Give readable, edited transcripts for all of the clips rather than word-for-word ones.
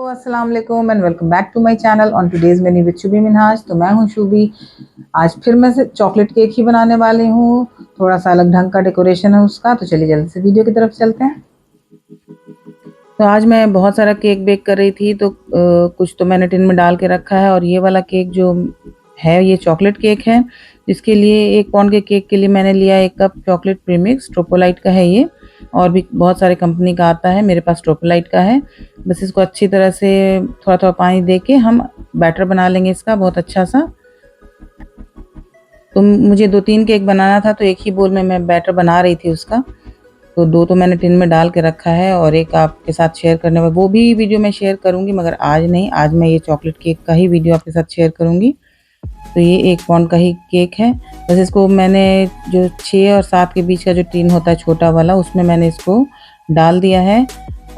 अस्सलाम वालेकुम and welcome back to my channel on today's menu with Shubhi Minhaj. तो मैं हूं शुभी। आज फिर मैं चॉकलेट केक ही बनाने वाली हूं। थोड़ा सा अलग ढंग का डेकोरेशन है उसका, तो चलिए जल्दी से वीडियो की तरफ चलते हैं। तो आज मैं बहुत सारा केक बेक कर रही थी, तो कुछ तो मैंने टिन में डाल के रखा है। और ये वाला केक जो है ये चॉकलेट केक है, जिसके लिए 1 पाउंड के केक के लिए मैंने लिया 1 कप चॉकलेट प्रीमिक्स। ट्रोपोलाइट का है ये, और भी बहुत सारे कंपनी का आता है, मेरे पास ट्रोपोलाइट का है। बस इसको अच्छी तरह से थोड़ा थोड़ा पानी दे के हम बैटर बना लेंगे इसका बहुत अच्छा सा। तो मुझे 2-3 केक बनाना था, तो एक ही बोल में मैं बैटर बना रही थी उसका। तो 2 तो मैंने टिन में डाल के रखा है और एक आपके साथ शेयर करने में, वो भी वीडियो मैं शेयर करूँगी मगर आज नहीं। आज मैं ये चॉकलेट केक का ही वीडियो आपके साथ शेयर करूँगी। तो ये 1 पाउंड का ही केक है। बस इसको मैंने जो 6 और 7 के बीच का जो टिन होता है छोटा वाला, उसमें मैंने इसको डाल दिया है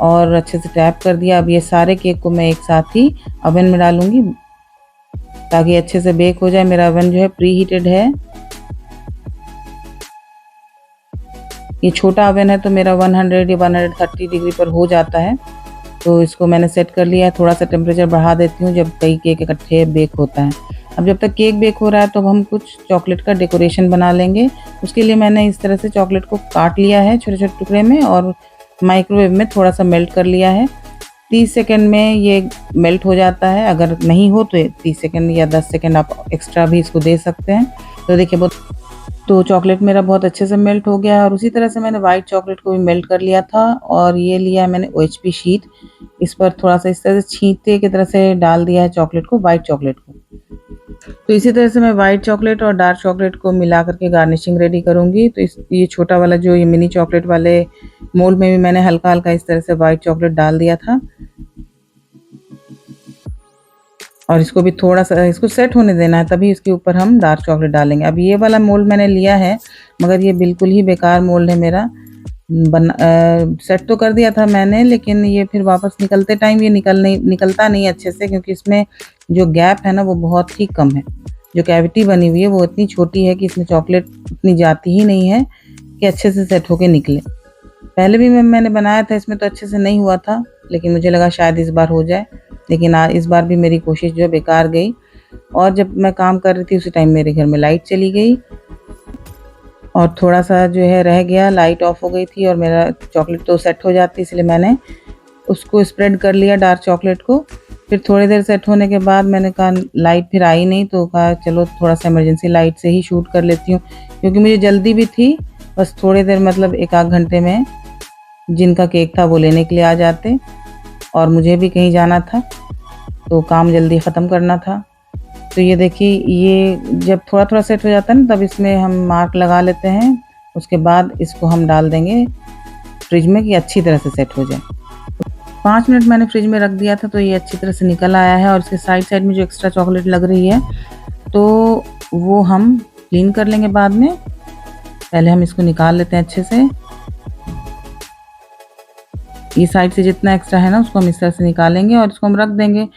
और अच्छे से टैप कर दिया। अब ये सारे केक को मैं एक साथ ही ओवन में डालूंगी ताकि अच्छे से बेक हो जाए। मेरा ओवन जो है प्री हीटेड है। ये छोटा ओवन है तो मेरा 100 या 130 डिग्री पर हो जाता है। तो इसको मैंने सेट कर लिया है। थोड़ा सा टेम्परेचर बढ़ा देती हूँ जब कई केक इकट्ठे बेक होता है। अब जब तक केक बेक हो रहा है तो हम कुछ चॉकलेट का डेकोरेशन बना लेंगे। उसके लिए मैंने इस तरह से चॉकलेट को काट लिया है छोटे छोटे टुकड़े में और माइक्रोवेव में थोड़ा सा मेल्ट कर लिया है। 30 सेकंड में ये मेल्ट हो जाता है। अगर नहीं हो तो 30 सेकंड या 10 सेकंड आप एक्स्ट्रा भी इसको दे सकते हैं। तो देखिए तो चॉकलेट मेरा बहुत अच्छे से मेल्ट हो गया है। और उसी तरह से मैंने वाइट चॉकलेट को भी मेल्ट कर लिया था। और ये लिया है मैंने OHP शीट, इस पर थोड़ा सा इस तरह से छींटे की तरह से डाल दिया है चॉकलेट को, वाइट चॉकलेट को। तो इसी तरह से मैं वाइट चॉकलेट और डार्क चॉकलेट को मिला करके गार्निशिंग रेडी करूँगी। तो ये छोटा वाला जो ये मिनी चॉकलेट वाले मोल्ड में भी मैंने हल्का हल्का इस तरह से वाइट चॉकलेट डाल दिया था। और इसको भी थोड़ा सा इसको सेट होने देना है, तभी इसके ऊपर हम डार्क चॉकलेट डालेंगे। अब ये वाला मोल्ड मैंने लिया है मगर ये बिल्कुल ही बेकार मोल्ड है मेरा। सेट तो कर दिया था मैंने, लेकिन ये फिर वापस निकलते टाइम ये निकलता नहीं अच्छे से, क्योंकि इसमें जो गैप है ना वो बहुत ही कम है। जो कैविटी बनी हुई है वो इतनी छोटी है कि इसमें चॉकलेट इतनी जाती ही नहीं है कि अच्छे से सेट होके निकले। पहले भी मैंने बनाया था इसमें तो अच्छे से नहीं हुआ था, लेकिन मुझे लगा शायद इस बार हो जाए। लेकिन इस बार भी मेरी कोशिश जो है बेकार गई। और जब मैं काम कर रही थी उसी टाइम मेरे घर में लाइट चली गई और थोड़ा सा जो है रह गया, लाइट ऑफ हो गई थी और मेरा चॉकलेट तो सेट हो जाती, इसलिए मैंने उसको स्प्रेड कर लिया डार्क चॉकलेट को। फिर थोड़ी देर सेट होने के बाद मैंने कहा लाइट फिर आई नहीं, तो कहा चलो थोड़ा सा इमरजेंसी लाइट से ही शूट कर लेती हूँ, क्योंकि मुझे जल्दी भी थी। बस थोड़ी देर मतलब 1-8 घंटे में जिनका केक था वो लेने के लिए आ जाते और मुझे भी कहीं जाना था, तो काम जल्दी ख़त्म करना था। तो ये देखिए, ये जब थोड़ा थोड़ा सेट हो जाता है ना, तब इसमें हम मार्क लगा लेते हैं। उसके बाद इसको हम डाल देंगे फ्रिज में कि अच्छी तरह से सेट हो जाए। 5 मिनट मैंने फ्रिज में रख दिया था, तो ये अच्छी तरह से निकल आया है। और इसके साइड साइड में जो एक्स्ट्रा चॉकलेट लग रही है तो वो हम क्लीन कर लेंगे बाद में। पहले हम इसको निकाल लेते हैं अच्छे से। ये साइड से जितना एक्स्ट्रा है ना उसको हम इस तरह से निकालेंगे और इसको हम रख देंगे।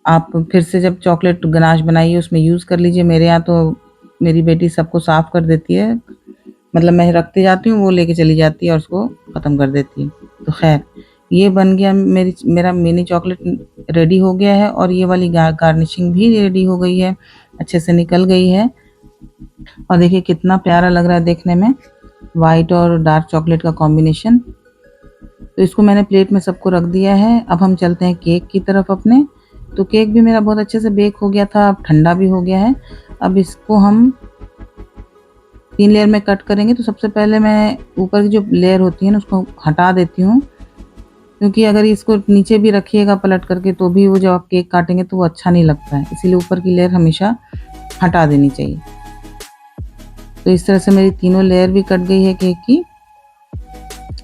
आप फिर से जब चॉकलेट गनाश बनाइए उसमें यूज़ कर लीजिए। मेरे यहाँ तो मेरी बेटी सबको साफ़ कर देती है, मतलब मैं रखती जाती हूँ वो लेके चली जाती है और उसको ख़त्म कर देती है। तो खैर ये बन गया, मेरा मिनी चॉकलेट रेडी हो गया है। और ये वाली गार्निशिंग भी रेडी हो गई है, अच्छे से निकल गई है। और देखिए कितना प्यारा लग रहा है देखने में, वाइट और डार्क चॉकलेट का कॉम्बिनेशन। तो इसको मैंने प्लेट में सबको रख दिया है। अब हम चलते हैं केक की तरफ अपने। तो केक भी मेरा बहुत अच्छे से बेक हो गया था, अब ठंडा भी हो गया है। अब इसको हम 3 लेयर में कट करेंगे। तो सबसे पहले मैं ऊपर की जो लेयर होती है ना उसको हटा देती हूँ, क्योंकि अगर इसको नीचे भी रखिएगा पलट करके तो भी वो जब आप केक काटेंगे तो वो अच्छा नहीं लगता है, इसीलिए ऊपर की लेयर हमेशा हटा देनी चाहिए। तो इस तरह से मेरी तीनों लेयर भी कट गई है केक की।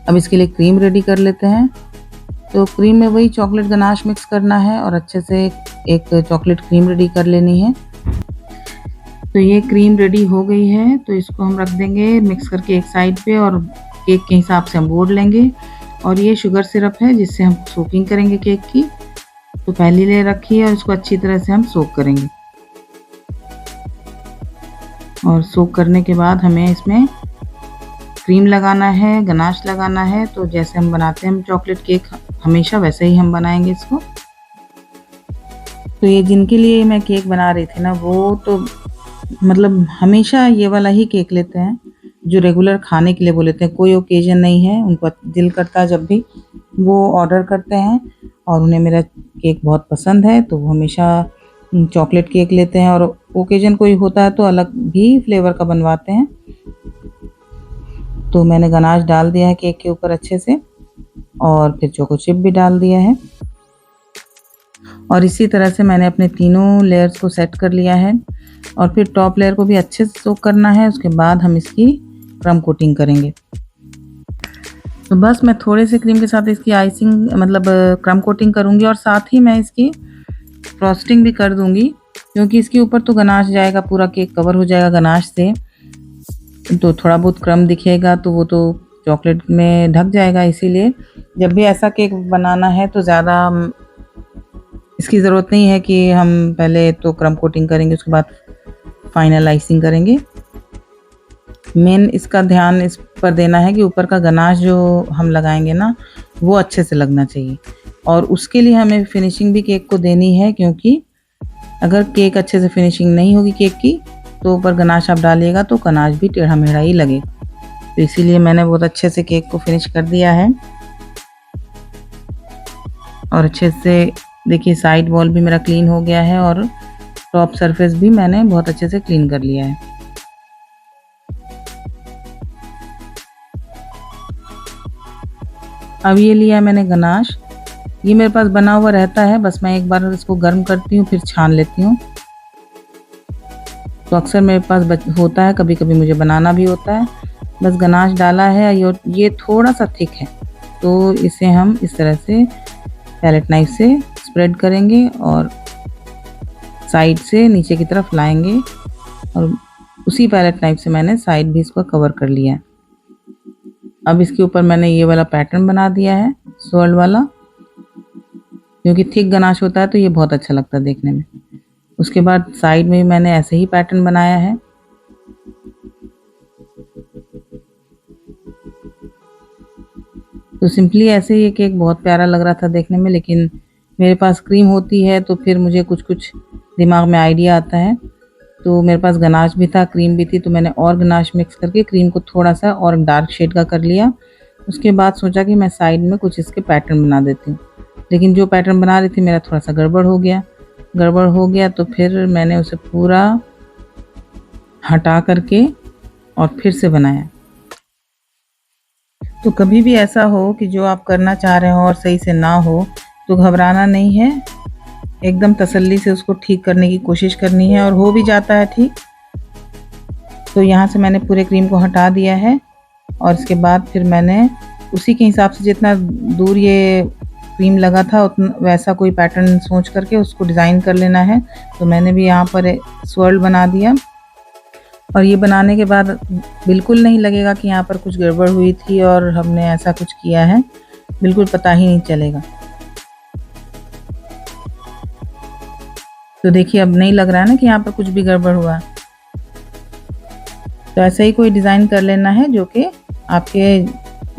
अब इसके लिए क्रीम रेडी कर लेते हैं। तो क्रीम में वही चॉकलेट गनाश मिक्स करना है और अच्छे से एक चॉकलेट क्रीम रेडी कर लेनी है। तो ये क्रीम रेडी हो गई है, तो इसको हम रख देंगे मिक्स करके एक साइड पे और केक के हिसाब से हम बोर्ड लेंगे। और ये शुगर सिरप है जिससे हम सोकिंग करेंगे केक की। तो पहली लेयर रखी है और इसको अच्छी तरह से हम सोक करेंगे। और सोक करने के बाद हमें इसमें क्रीम लगाना है, गनाश लगाना है। तो जैसे हम बनाते हैं चॉकलेट केक हमेशा वैसे ही हम बनाएंगे इसको। तो ये जिनके लिए मैं केक बना रही थी ना, वो तो मतलब हमेशा ये वाला ही केक लेते हैं, जो रेगुलर खाने के लिए वो लेते हैं। कोई ओकेजन नहीं है, उनको दिल करता है जब भी वो ऑर्डर करते हैं, और उन्हें मेरा केक बहुत पसंद है, तो वो हमेशा चॉकलेट केक लेते हैं, और ओकेजन कोई होता है तो अलग भी फ्लेवर का बनवाते हैं। तो मैंने गनाश डाल दिया है केक के ऊपर अच्छे से, और फिर चोको चिप भी डाल दिया है, और इसी तरह से मैंने अपने तीनों लेयर्स को सेट कर लिया है। और फिर टॉप लेयर को भी अच्छे से सोक करना है, उसके बाद हम इसकी क्रम कोटिंग करेंगे। तो बस मैं थोड़े से क्रीम के साथ इसकी आइसिंग मतलब क्रम कोटिंग करूँगी, और साथ ही मैं इसकी फ्रॉस्टिंग भी कर दूँगी, क्योंकि इसके ऊपर तो गनाश जाएगा, पूरा केक कवर हो जाएगा गनाश से, तो थोड़ा बहुत क्रम दिखेगा तो वो तो चॉकलेट में ढक जाएगा। इसीलिए जब भी ऐसा केक बनाना है तो ज़्यादा इसकी ज़रूरत नहीं है कि हम पहले तो क्रम कोटिंग करेंगे, उसके बाद फाइनल आइसिंग करेंगे। मेन इसका ध्यान इस पर देना है कि ऊपर का गनाश जो हम लगाएंगे ना, वो अच्छे से लगना चाहिए, और उसके लिए हमें फिनिशिंग भी केक को देनी है, क्योंकि अगर केक अच्छे से फिनिशिंग नहीं होगी केक की, तो ऊपर गनाश आप डालिएगा तो गनाश भी टेढ़ा मेढ़ा ही लगेगा। तो इसीलिए मैंने बहुत अच्छे से केक को फिनिश कर दिया है, और अच्छे से देखिए साइड वॉल भी मेरा क्लीन हो गया है, और टॉप सरफेस भी मैंने बहुत अच्छे से क्लीन कर लिया है। अब ये लिया मैंने गनाश, ये मेरे पास बना हुआ रहता है, बस मैं एक बार इसको गर्म करती हूँ फिर छान लेती हूँ। तो अक्सर मेरे पास होता है, कभी कभी मुझे बनाना भी होता है। बस गनाश डाला है, ये थोड़ा सा थिक है, तो इसे हम इस तरह से पैलेट नाइफ से स्प्रेड करेंगे और साइड से नीचे की तरफ लाएंगे, और उसी पैलेट नाइफ से मैंने साइड भी इसको कवर कर लिया है। अब इसके ऊपर मैंने ये वाला पैटर्न बना दिया है स्वर्ल वाला, क्योंकि थिक गनाश होता है तो ये बहुत अच्छा लगता है देखने में। उसके बाद साइड में भी मैंने ऐसे ही पैटर्न बनाया है। तो सिंपली ऐसे ही ये केक बहुत प्यारा लग रहा था देखने में, लेकिन मेरे पास क्रीम होती है तो फिर मुझे कुछ कुछ दिमाग में आइडिया आता है। तो मेरे पास गनाश भी था, क्रीम भी थी, तो मैंने और गनाश मिक्स करके क्रीम को थोड़ा सा और डार्क शेड का कर लिया। उसके बाद सोचा कि मैं साइड में कुछ इसके पैटर्न बना देती हूँ, लेकिन जो पैटर्न बना रही थी मेरा थोड़ा सा गड़बड़ हो गया, तो फिर मैंने उसे पूरा हटा करके और फिर से बनाया। तो कभी भी ऐसा हो कि जो आप करना चाह रहे हो और सही से ना हो, तो घबराना नहीं है, एकदम तसल्ली से उसको ठीक करने की कोशिश करनी है, और हो भी जाता है ठीक। तो यहाँ से मैंने पूरे क्रीम को हटा दिया है, और इसके बाद फिर मैंने उसी के हिसाब से जितना दूर ये क्रीम लगा था उतना वैसा कोई पैटर्न सोच करके उसको डिज़ाइन कर लेना है। तो मैंने भी यहाँ पर स्वर्ल बना दिया, और ये बनाने के बाद बिल्कुल नहीं लगेगा कि यहाँ पर कुछ गड़बड़ हुई थी और हमने ऐसा कुछ किया है, बिल्कुल पता ही नहीं चलेगा। तो देखिए अब नहीं लग रहा है ना कि यहाँ पर कुछ भी गड़बड़ हुआ। तो ऐसे ही कोई डिज़ाइन कर लेना है जो कि आपके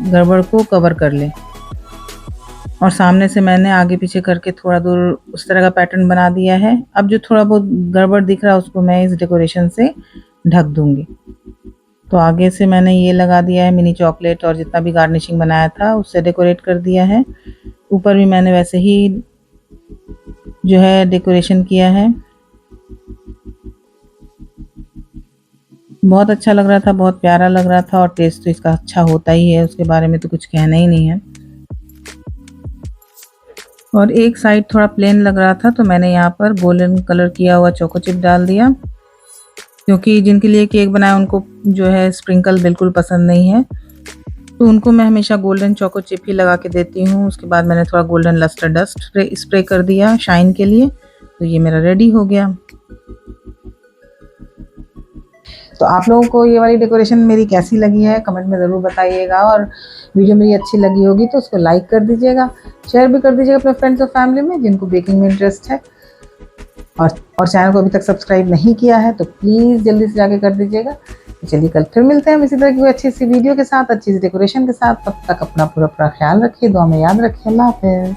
गड़बड़ को कवर कर ले। और सामने से मैंने आगे पीछे करके थोड़ा दूर उस तरह का पैटर्न बना दिया है। अब जो थोड़ा बहुत गड़बड़ दिख रहा है उसको मैं इस डेकोरेशन से ढक दूंगी। तो आगे से मैंने ये लगा दिया है मिनी चॉकलेट, और जितना भी गार्निशिंग बनाया था उससे डेकोरेट कर दिया है। ऊपर भी मैंने वैसे ही जो है डेकोरेशन किया है। बहुत अच्छा लग रहा था, बहुत प्यारा लग रहा था, और टेस्ट तो इसका अच्छा होता ही है, उसके बारे में तो कुछ कहना ही नहीं है। और एक साइड थोड़ा प्लेन लग रहा था तो मैंने यहाँ पर गोल्डन कलर किया हुआ चोको चिप डाल दिया, क्योंकि जिनके लिए केक बनाया उनको जो है स्प्रिंकल बिल्कुल पसंद नहीं है, तो उनको मैं हमेशा गोल्डन चोको चिप ही लगा के देती हूँ। उसके बाद मैंने थोड़ा गोल्डन लस्टर डस्ट स्प्रे कर दिया शाइन के लिए। तो ये मेरा रेडी हो गया। तो आप लोगों को ये वाली डेकोरेशन मेरी कैसी लगी है कमेंट में ज़रूर बताइएगा, और वीडियो मेरी अच्छी लगी होगी तो उसको लाइक कर दीजिएगा, शेयर भी कर दीजिएगा अपने फ्रेंड्स और फैमिली में जिनको बेकिंग में इंटरेस्ट है। और चैनल को अभी तक सब्सक्राइब नहीं किया है तो प्लीज़ जल्दी से जाके कर दीजिएगा। तो चलिए कल फिर मिलते हैं हम इसी तरह की कोई अच्छी सी वीडियो के साथ, अच्छी सी डेकोरेशन के साथ। तब तक अपना पूरा ख्याल रखिए, दुआ में याद रखिए। अल्लाह हाफ़िज़।